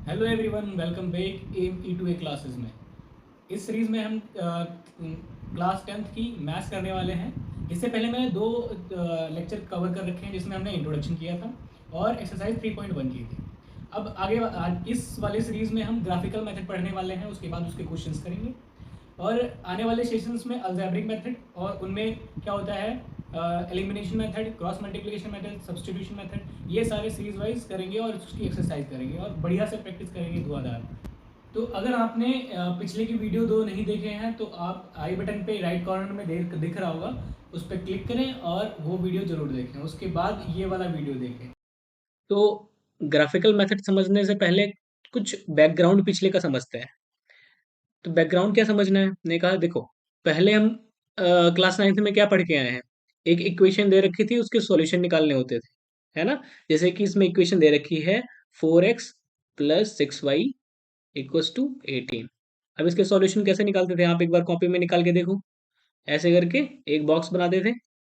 Hello everyone, welcome back M E to A classes में। इस series में हम क्लास टेंथ की मैथ्स करने वाले हैं। इससे पहले मैंने दो लेक्चर कवर कर रखे हैं जिसमें हमने इंट्रोडक्शन किया था और एक्सरसाइज 3.1 की थी। अब आगे आज इस वाले सीरीज़ में हम ग्राफिकल मेथड पढ़ने वाले हैं, उसके बाद उसके क्वेश्चंस करेंगे। और आने वाले सेशंस में अलजेब्रिक मेथड और उनमें क्या होता है, elimination method, cross multiplication method, substitution method, ये सारे सीरीज वाइज करेंगे और उसकी एक्सरसाइज करेंगे और बढ़िया से प्रैक्टिस करेंगे धुआंधार। तो अगर आपने पिछले की वीडियो दो नहीं देखे हैं तो आप आई बटन पे राइट कॉर्नर में दिख रहा होगा, उस पर क्लिक करें और वो वीडियो जरूर देखें। उसके बाद ये वाला वीडियो देखें। तो ग्राफिकल मेथड समझने से पहले कुछ बैकग्राउंड पिछले का समझते हैं। तो बैकग्राउंड क्या समझना है, ने कहा देखो, पहले हम क्लास नाइन्थ में क्या पढ़ के आए हैं। एक इक्वेशन दे रखी थी, उसके सॉल्यूशन निकालने होते थे, है ना। जैसे कि इसमें इक्वेशन दे रखी है 4x plus 6y equals to 18। अब इसके सॉल्यूशन कैसे निकालते थे, आप एक बार कॉपी में निकाल के देखो। ऐसे करके एक बॉक्स बनाते थे,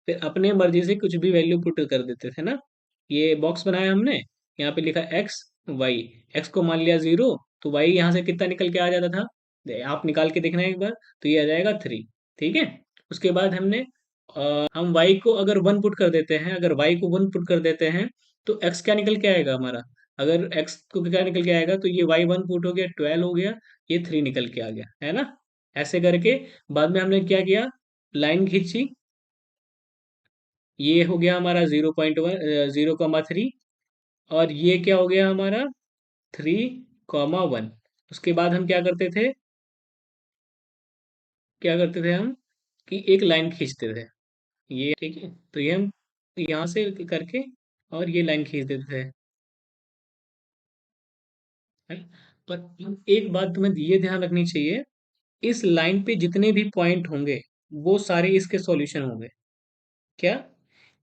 फिर अपने मर्जी से कुछ भी वैल्यू पुट कर देते थे ना। ये बॉक्स बनाया हमने, यहाँ पे लिखा एक्स वाई। एक्स को मान लिया 0, तो वाई यहाँ से कितना निकल के आ जाता था, आप निकाल के देखना एक बार, तो ये आ जाएगा 3। ठीक है। उसके बाद हम वाई को अगर 1 पुट कर देते हैं, अगर वाई को 1 पुट कर देते हैं तो एक्स क्या निकल के आएगा हमारा। अगर एक्स को क्या निकल के आएगा, तो ये वाई 1 पुट हो गया 12 हो गया, ये 3 निकल के आ गया, है ना। ऐसे करके बाद में हमने क्या किया, लाइन खींची। ये हो गया हमारा 0.1 0,3। और ये क्या हो गया हमारा 3,1। उसके बाद हम क्या करते थे हम, कि एक लाइन खींचते थे। ये ठीक है, तो ये हम यहाँ से करके और ये लाइन खींच देते थे, है? पर एक बात तुम्हें ये ध्यान रखनी चाहिए, इस लाइन पे जितने भी पॉइंट होंगे वो सारे इसके सॉल्यूशन होंगे। क्या,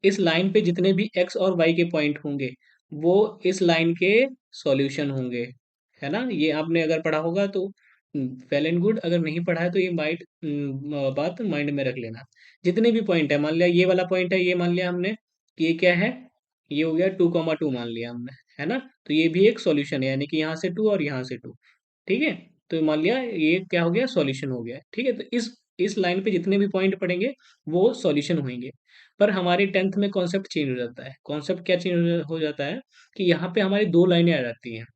इस लाइन पे जितने भी एक्स और वाई के पॉइंट होंगे वो इस लाइन के सॉल्यूशन होंगे, है ना। ये आपने अगर पढ़ा होगा तो वेल एंड गुड, अगर नहीं पढ़ा है तो ये बात माइंड में रख लेना। जितने भी पॉइंट है, मान लिया ये वाला पॉइंट है, ये मान लिया हमने कि ये क्या है, ये हो गया 2,2 मान लिया हमने, है ना। तो ये भी एक सॉल्यूशन है, यानी कि यहाँ से 2 और यहाँ से 2। ठीक है। तो मान लिया ये क्या हो गया, सॉल्यूशन हो गया। ठीक है, तो इस लाइन पे जितने भी पॉइंट पड़ेंगे वो सॉल्यूशन होंगे। पर हमारी टेंथ में कॉन्सेप्ट चेंज हो जाता है। कॉन्सेप्ट क्या चेंज हो जाता है, कि यहाँ पे हमारी दो लाइनें आ जाती हैं।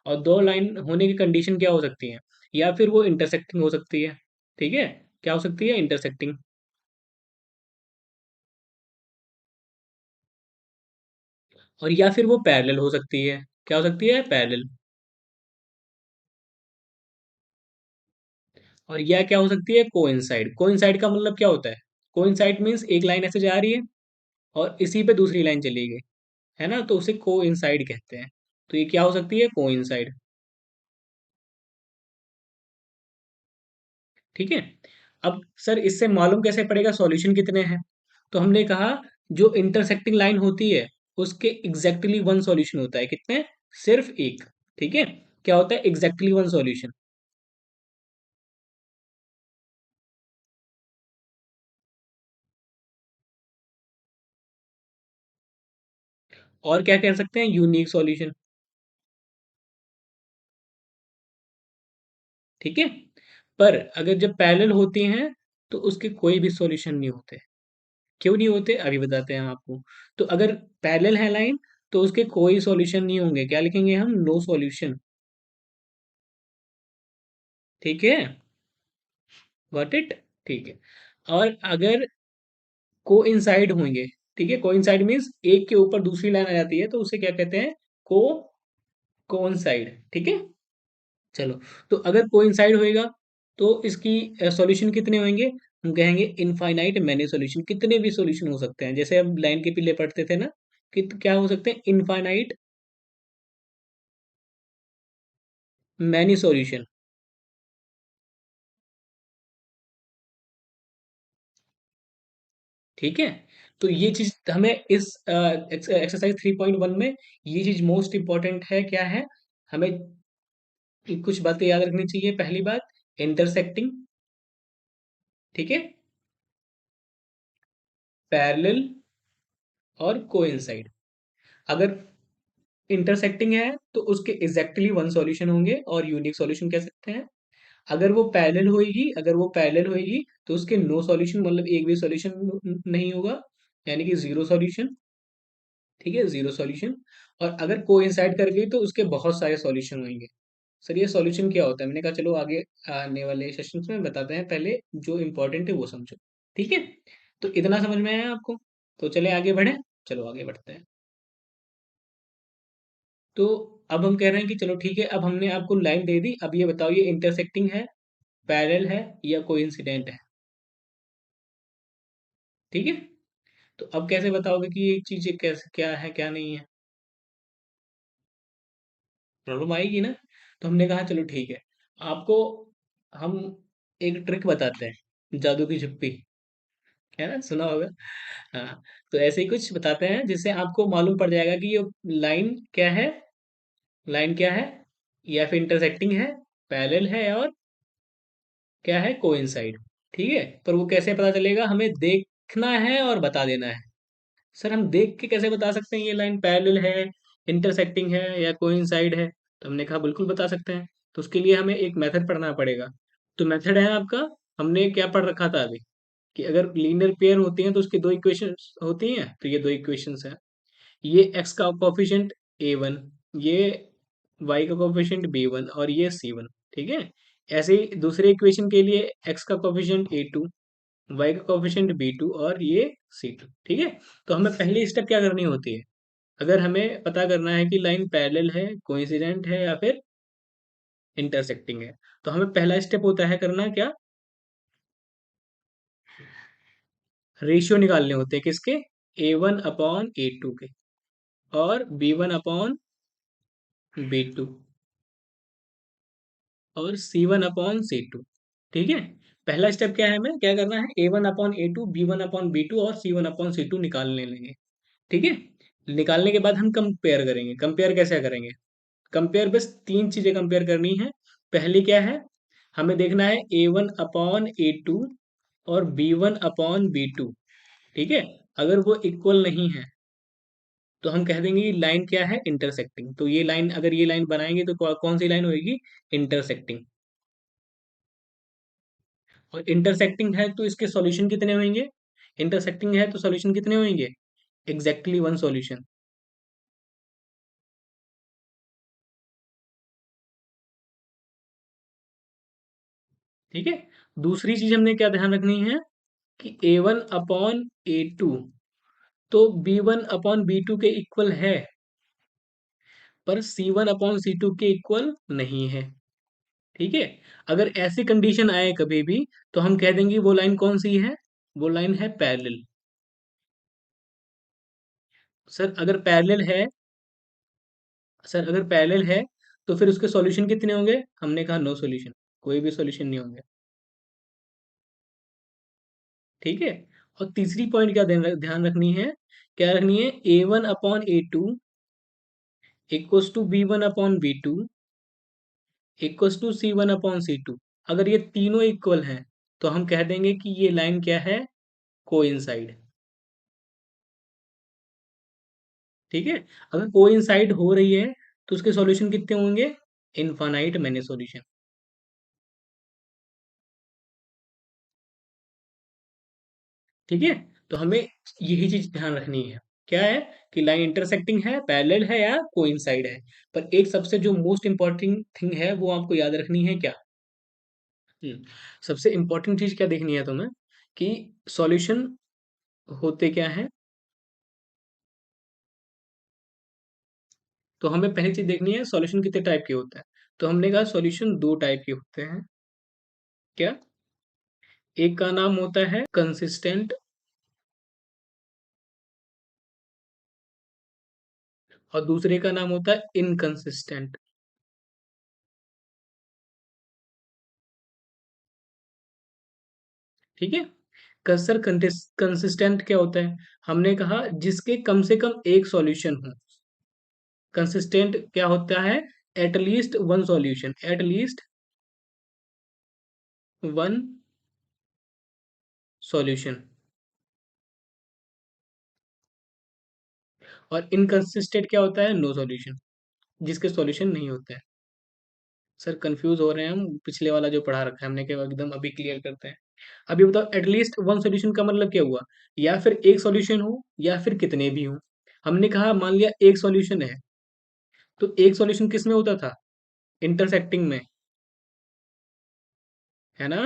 और दो लाइन होने की कंडीशन क्या हो सकती है, या फिर वो इंटरसेक्टिंग हो सकती है। ठीक है, क्या हो सकती है, इंटरसेक्टिंग। और या फिर वो पैरेलल हो सकती है। क्या हो सकती है, पैरेलल। और या क्या हो सकती है, कोइंसाइड। कोइंसाइड का मतलब क्या होता है, कोइंसाइड मीन्स एक लाइन ऐसे जा रही है और इसी पे दूसरी लाइन चली गई, है ना, तो उसे कोइंसाइड कहते हैं। तो ये क्या हो सकती है, कोइंसाइड। ठीक है। अब सर इससे मालूम कैसे पड़ेगा सॉल्यूशन कितने हैं। तो हमने कहा, जो इंटरसेक्टिंग लाइन होती है उसके एग्जैक्टली वन सॉल्यूशन होता है। कितने, सिर्फ एक। ठीक है, क्या होता है, एग्जैक्टली वन सॉल्यूशन। और क्या कह सकते हैं, यूनिक सॉल्यूशन। ठीक है। पर अगर जब पैरेलल होती हैं तो उसके कोई भी सॉल्यूशन नहीं होते। क्यों नहीं होते, अभी बताते हैं हम आपको। तो अगर पैरेलल है लाइन तो उसके कोई सॉल्यूशन नहीं होंगे, क्या लिखेंगे हम, नो सॉल्यूशन। ठीक है, गॉट इट। ठीक है। और अगर को इंसाइड होंगे, ठीक है, को इंसाइड मीन्स एक के ऊपर दूसरी लाइन आ जाती है, तो उसे क्या कहते हैं, को कोइंसाइड। ठीक है। चलो, तो अगर कोइंसाइड होएगा तो इसकी सॉल्यूशन कितने होंगे, हम कहेंगे इनफाइनाइट मैनी सॉल्यूशन। कितने भी सॉल्यूशन हो सकते हैं, जैसे हम लाइन के पीछे पढ़ते थे ना, कि तो क्या हो सकते हैं, इनफाइनाइट मैनी सॉल्यूशन। ठीक है। तो ये चीज हमें इस एक्सरसाइज 3.1 में ये चीज मोस्ट इंपॉर्टेंट है, क्या है, हमें कुछ बातें याद रखनी चाहिए। पहली बात, इंटरसेक्टिंग। ठीक है, पैरेलल और कोइंसाइड। अगर इंटरसेक्टिंग है तो उसके एग्जैक्टली वन सॉल्यूशन होंगे और यूनिक सॉल्यूशन कह सकते हैं। अगर वो पैरेलल होएगी तो उसके नो सॉल्यूशन, मतलब एक भी सॉल्यूशन नहीं होगा, यानी कि जीरो सॉल्यूशन। ठीक है, जीरो सॉल्यूशन। और अगर कोइंसाइड कर गई तो उसके बहुत सारे सॉल्यूशन होंगे। सर ये सॉल्यूशन क्या होता है? मैंने कहा चलो आगे आने वाले सेशंस में बताते हैं, पहले जो इंपॉर्टेंट है वो समझो। ठीक है, तो इतना समझ में आया आपको? तो चले आगे बढ़े, चलो आगे बढ़ते हैं। तो अब हम कह रहे हैं कि चलो ठीक है, अब हमने आपको लाइन दे दी, अब ये बताओ ये इंटरसेक्टिंग है, पैरेलल है, या कोइंसिडेंट है? ठीक है, तो अब कैसे बताओगे कि ये चीज़ कैसे, क्या है क्या नहीं है? प्रॉब्लम आएगी ना। तो हमने कहा चलो ठीक है, आपको हम एक ट्रिक बताते हैं, जादू की झप्पी, है ना, सुना होगा। हाँ, तो ऐसे ही कुछ बताते हैं जिससे आपको मालूम पड़ जाएगा कि ये लाइन क्या है, लाइन क्या है, या फिर इंटरसेक्टिंग है, पैरेलल है, और क्या है, कोइंसाइड। ठीक है, पर वो कैसे पता चलेगा? हमें देखना है और बता देना है। सर हम देख के कैसे बता सकते हैं ये लाइन पैरेलल है, इंटरसेक्टिंग है, या कोइंसाइड है? तो हमने कहा बिल्कुल बता सकते हैं। तो उसके लिए हमें एक मेथड पढ़ना पड़ेगा। तो मेथड है आपका, हमने क्या पढ़ रखा था अभी, कि अगर लीनियर पेयर होती हैं तो उसकी दो इक्वेशंस होती हैं। तो ये दो इक्वेशंस हैं, ये x का कोफिशिएंट a1, ये y का कोफिशिएंट b1, और ये c1। ठीक है, ऐसे ही दूसरे इक्वेशन के लिए x का कोफिशिएंट a2, y का कोफिशिएंट b2, और ये c2। ठीक है, तो हमें पहली स्टेप क्या करनी होती है? अगर हमें पता करना है कि लाइन पैरेलल है, कोइंसिडेंट है, या फिर इंटरसेक्टिंग है, तो हमें पहला स्टेप होता है करना क्या? रेशियो निकालने होते हैं, किसके? a1/a2 के, और b1/b2, और C1/C2। ठीक है, पहला स्टेप क्या है, हमें क्या करना है? A1/A2, B1/B2 और C1/C2 निकालने लेंगे। ठीक है, निकालने के बाद हम कंपेयर करेंगे। कंपेयर कैसे करेंगे? कंपेयर बस तीन चीजें कंपेयर करनी है। पहली क्या है? हमें देखना है A1/A2 और B1/B2। ठीक है, अगर वो इक्वल नहीं है तो हम कह देंगे लाइन क्या है, इंटरसेक्टिंग। तो ये लाइन, अगर ये लाइन बनाएंगे तो कौन सी लाइन होगी? इंटरसेक्टिंग। और इंटरसेक्टिंग है तो इसके सॉल्यूशन कितने होंगे? इंटरसेक्टिंग है तो सॉल्यूशन कितने होंगे? Exactly one solution. ठीक है, दूसरी चीज हमने क्या ध्यान रखनी है, कि A1/A2 तो B1/B2 के इक्वल है, पर C1/C2 के इक्वल नहीं है। ठीक है, अगर ऐसी कंडीशन आए कभी भी, तो हम कह देंगे वो लाइन कौन सी है? वो लाइन है पैरेलल। सर अगर पैरेलल है, सर अगर पैरेलल है तो फिर उसके सॉल्यूशन कितने होंगे? हमने कहा नो सॉल्यूशन, कोई भी सॉल्यूशन नहीं होंगे। ठीक है, और तीसरी पॉइंट क्या ध्यान रखनी है, क्या रखनी है? A1/A2 equals to B1/B2 equals to C1/C2। अगर ये तीनों इक्वल हैं तो हम कह देंगे कि ये लाइन क्या है, कोइंसाइड। ठीक है, अगर कोइंसाइड हो रही है तो उसके सॉल्यूशन कितने होंगे? Infinite many solution. ठीक है, तो हमें यही चीज ध्यान रखनी है, क्या है, कि लाइन इंटरसेक्टिंग है, पैरेलल है, या कोइंसाइड है। पर एक सबसे जो मोस्ट इंपॉर्टेंट थिंग है वो आपको याद रखनी है, क्या? हम्म, सबसे इंपॉर्टेंट चीज क्या देखनी है तुम्हें, कि सॉल्यूशन होते क्या है। तो हमें पहली चीज देखनी है, सॉल्यूशन कितने टाइप के होते हैं। तो हमने कहा सॉल्यूशन दो टाइप के होते हैं। क्या? एक का नाम होता है कंसिस्टेंट, और दूसरे का नाम होता है इनकंसिस्टेंट। ठीक है, कसर कंसिस्टेंट क्या होता है? हमने कहा जिसके कम से कम एक सॉल्यूशन हो। कंसिस्टेंट क्या होता है? At least one solution, at least one solution. और इनकंसिस्टेंट क्या होता है? नो सॉल्यूशन, जिसके सॉल्यूशन नहीं होते हैं। सर कंफ्यूज हो रहे हैं हम, पिछले वाला जो पढ़ा रखा है हमने, क्या एकदम अभी क्लियर करते हैं। अभी बताओ, एटलीस्ट वन सॉल्यूशन का मतलब क्या हुआ? या फिर एक सॉल्यूशन हो या फिर कितने भी हो। हमने कहा मान लिया एक सॉल्यूशन है, तो एक सॉल्यूशन किस में होता था? इंटरसेक्टिंग में, है ना?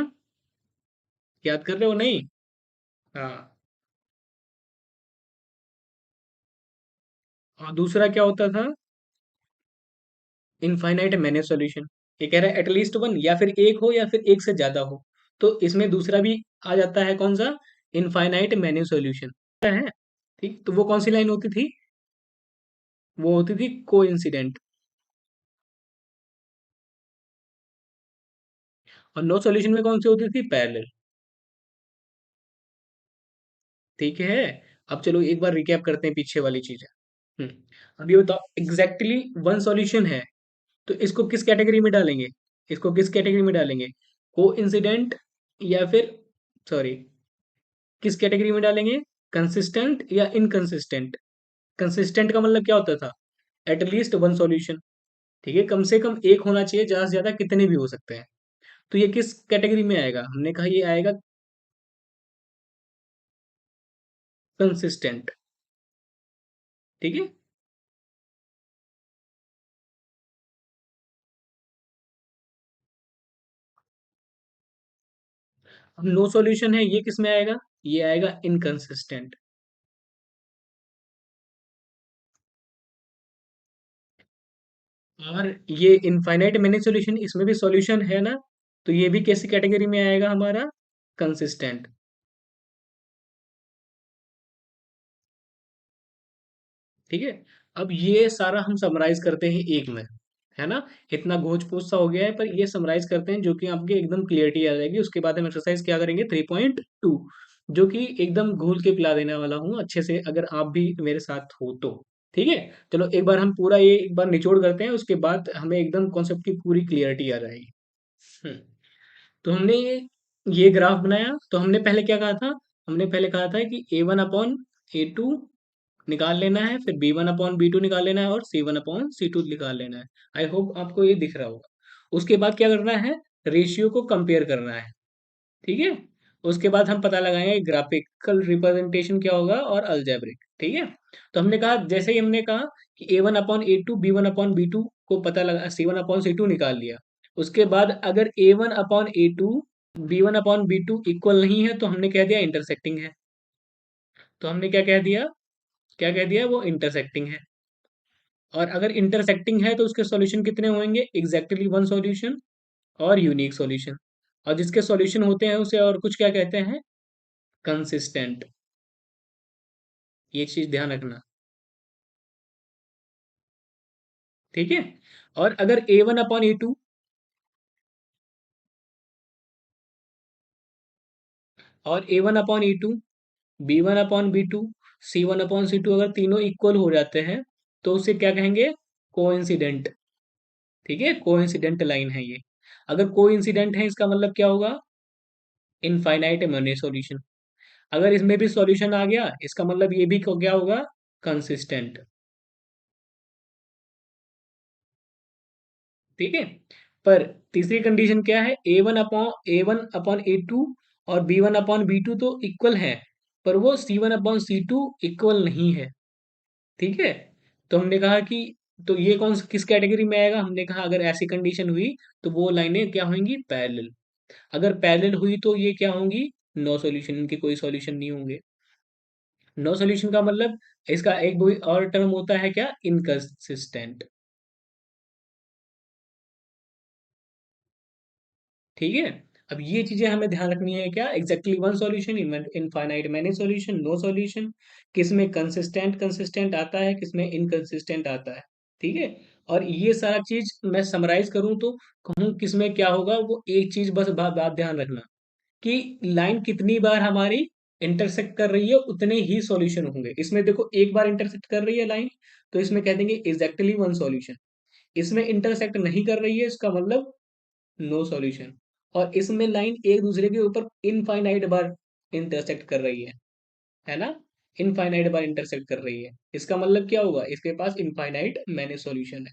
याद कर रहे हो नहीं? हाँ। और दूसरा क्या होता था? इनफाइनाइट मैने सॉल्यूशन। ये कह रहा है एटलीस्ट वन, या फिर एक हो या फिर एक से ज्यादा हो। तो इसमें दूसरा भी आ जाता है, कौन सा? इनफाइनाइट मैने सॉल्यूशन है। ठीक, तो वो कौन सी लाइन होती थी? वो होती थी कोइंसिडेंट। और नो सॉल्यूशन में कौन सी होती थी? पैरेलल। ठीक है। अब चलो एक बार रिकैप करते हैं पीछे वाली चीजें। अब ये बताओ, एग्जैक्टली वन सॉल्यूशन है, तो इसको किस कैटेगरी में डालेंगे? इसको किस कैटेगरी में डालेंगे? कोइंसिडेंट, या फिर, सॉरी, किस कैटेगरी में डालेंगे? कंसिस्टेंट या इनकंसिस्टेंट? कंसिस्टेंट का मतलब क्या होता था? At least one solution. ठीक है, कम से कम एक होना चाहिए, ज्यादा से ज्यादा कितने भी हो सकते हैं। तो ये किस कैटेगरी में आएगा? हमने कहा ये आएगा कंसिस्टेंट। ठीक है। अब नो सॉल्यूशन है, ये किस में आएगा? ये आएगा इनकंसिस्टेंट। और ये इनफाइनाइट मैनी सॉल्यूशन, इसमें भी सॉल्यूशन है ना, तो ये भी कैसी कैटेगरी में आएगा हमारा? कंसिस्टेंट। ठीक है। अब ये सारा हम समराइज करते हैं एक में, है ना? इतना घोच पोच सा हो गया है, पर ये समराइज करते हैं, जो कि आपके एकदम क्लियरिटी आ जाएगी। उसके बाद हम एक्सरसाइज क्या करेंगे? 3.2, जो कि एकदम घोल के पिला देने वाला हूँ अच्छे से, अगर आप भी मेरे साथ हो तो। ठीक है। चलो एक बार हम पूरा ये एक बार निचोड़ करते हैं, उसके बाद हमें एकदम कॉन्सेप्ट की पूरी क्लियरिटी आ जाएगी। हम्म। तो हमने ये ग्राफ बनाया, तो हमने पहले क्या कहा था? हमने पहले कहा था कि A1/A2 निकाल लेना है, फिर B1/B2 निकाल लेना है, और C1/C2 निकाल लेना है। आई होप आपको ये दिख रहा होगा। उसके बाद क्या करना है? रेशियो को कंपेयर करना है। ठीक है। उसके बाद हम पता लगाएंगे ग्राफिकल रिप्रेजेंटेशन क्या होगा, और अलजेब्रिक। ठीक है। तो हमने कहा, जैसे ही हमने कहा कि A1/A2 B1/B2 को पता लगा, C1/C2 निकाल लिया। उसके बाद अगर A1/A2 B1/B2 इक्वल नहीं है, तो हमने कह दिया इंटरसेक्टिंग है। तो हमने क्या कह दिया? क्या कह दिया? वो इंटरसेक्टिंग है। और अगर इंटरसेक्टिंग है, तो उसके सॉल्यूशन कितने होंगे? एग्जैक्टली वन सॉल्यूशन और यूनिक सॉल्यूशन। और जिसके सॉल्यूशन होते हैं उसे और कुछ क्या कहते हैं? कंसिस्टेंट। ये चीज ध्यान रखना। ठीक है। और अगर A1/A2 और A1/A2 B1/B2 C1/C2 अगर तीनों इक्वल हो जाते हैं, तो उसे क्या कहेंगे? कोइंसिडेंट। ठीक है, कोइंसिडेंट लाइन है ये। अगर कोइंसिडेंट है, इसका मतलब क्या होगा? Infinite money solution. अगर इसमें भी सॉल्यूशन आ गया, इसका मतलब ये भी क्या होगा? कंसिस्टेंट। ठीक है। पर तीसरी कंडीशन क्या है? A1/A2 और B1/B2 तो इक्वल है, पर वो C1/C2 इक्वल नहीं है। ठीक है। तो हमने कहा कि, तो ये किस कैटेगरी में आएगा? हमने कहा अगर ऐसी कंडीशन हुई, तो वो लाइनें क्या होंगी? पैरेलल। अगर पैरेलल हुई, तो ये क्या होंगी? नो सॉल्यूशन, इनके कोई सॉल्यूशन नहीं होंगे। नो सॉल्यूशन का मतलब, इसका एक वो और टर्म होता है क्या? इनकंसिस्टेंट। ठीक है। अब ये चीजें हमें ध्यान रखनी है, क्या? Exactly one solution, infinite many solution, no solution, किसमें कंसिस्टेंट कंसिस्टेंट आता है, किसमें इनकंसिस्टेंट आता है। ठीक है। और ये सारा चीज मैं समराइज करूं तो कहूं किसमें क्या होगा, वो एक चीज बस बात ध्यान रखना, कि लाइन कितनी बार हमारी इंटरसेक्ट कर रही है, उतने ही सॉल्यूशन होंगे। इसमें देखो, एक बार इंटरसेक्ट कर रही है लाइन, तो इसमें कह देंगे एग्जैक्टली वन सॉल्यूशन। इसमें इंटरसेक्ट नहीं कर रही है, इसका मतलब नो सॉल्यूशन। और इसमें लाइन एक दूसरे के ऊपर इनफाइनाइट बार इंटरसेक्ट कर रही है ना? इनफाइनाइट बार इंटरसेक्ट कर रही है। इसका मतलब क्या होगा, इसके पास इनफाइनाइट मैनी सॉल्यूशन है।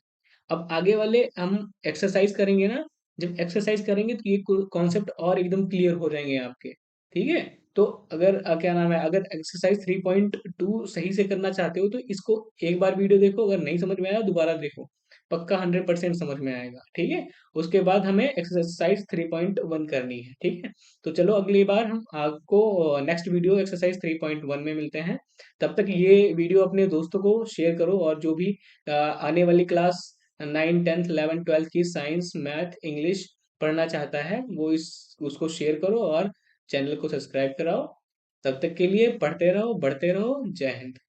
अब आगे वाले हम एक्सरसाइज करेंगे ना, जब एक्सरसाइज करेंगे तो ये कॉन्सेप्ट और एकदम क्लियर हो जाएंगे आपके। ठीक है। तो अगर क्या नाम है, अगर एक्सरसाइज 3.2 सही से करना चाहते हो तो इसको एक बार वीडियो देखो, अगर नहीं समझ में आया दोबारा देखो, पक्का 100% समझ में आएगा। ठीक है। उसके बाद हमें एक्सरसाइज 3.1 करनी है। ठीक है। तो चलो अगली बार हम आपको नेक्स्ट वीडियो एक्सरसाइज 3.1 में मिलते हैं। तब तक ये वीडियो अपने दोस्तों को शेयर करो, और जो भी आने वाली क्लास 9, 10, 11, 12 की साइंस, मैथ, इंग्लिश पढ़ना चाहता है वो इस उसको शेयर करो, और चैनल को सब्सक्राइब कराओ। तब तक के लिए पढ़ते रहो, बढ़ते रहो। जय हिंद।